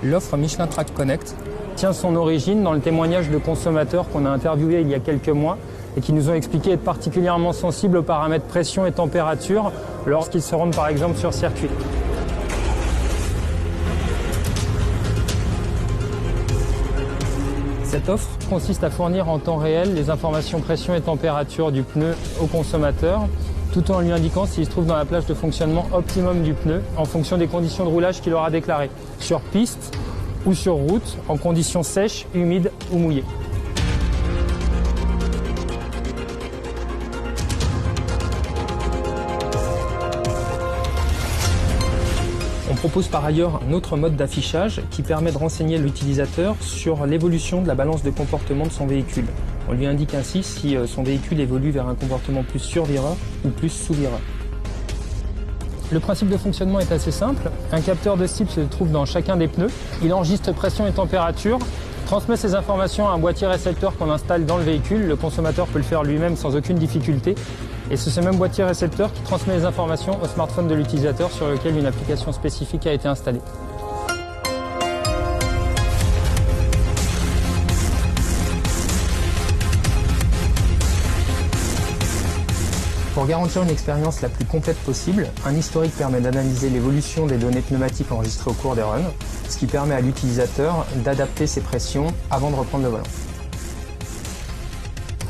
L'offre Michelin Track Connect tient son origine dans le témoignage de consommateurs qu'on a interviewés il y a quelques mois et qui nous ont expliqué être particulièrement sensibles aux paramètres pression et température lorsqu'ils se rendent par exemple sur circuit. Cette offre consiste à fournir en temps réel les informations pression et température du pneu au consommateur, tout en lui indiquant s'il se trouve dans la plage de fonctionnement optimum du pneu en fonction des conditions de roulage qu'il aura déclarées, sur piste ou sur route, en conditions sèches, humides ou mouillées. On propose par ailleurs un autre mode d'affichage qui permet de renseigner l'utilisateur sur l'évolution de la balance de comportement de son véhicule. On lui indique ainsi si son véhicule évolue vers un comportement plus sur-vireur ou plus sous-vireur. Le principe de fonctionnement est assez simple. Un capteur de cible se trouve dans chacun des pneus. Il enregistre pression et température, transmet ces informations à un boîtier récepteur qu'on installe dans le véhicule. Le consommateur peut le faire lui-même sans aucune difficulté. Et c'est ce même boîtier récepteur qui transmet les informations au smartphone de l'utilisateur sur lequel une application spécifique a été installée. Pour garantir une expérience la plus complète possible, un historique permet d'analyser l'évolution des données pneumatiques enregistrées au cours des runs, ce qui permet à l'utilisateur d'adapter ses pressions avant de reprendre le volant.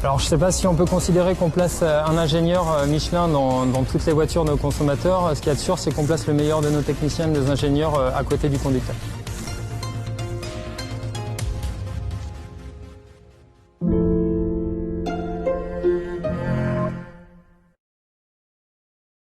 Alors je ne sais pas si on peut considérer qu'on place un ingénieur Michelin dans toutes les voitures de nos consommateurs. Ce qu'il y a de sûr, c'est qu'on place le meilleur de nos techniciens et de nos ingénieurs à côté du conducteur.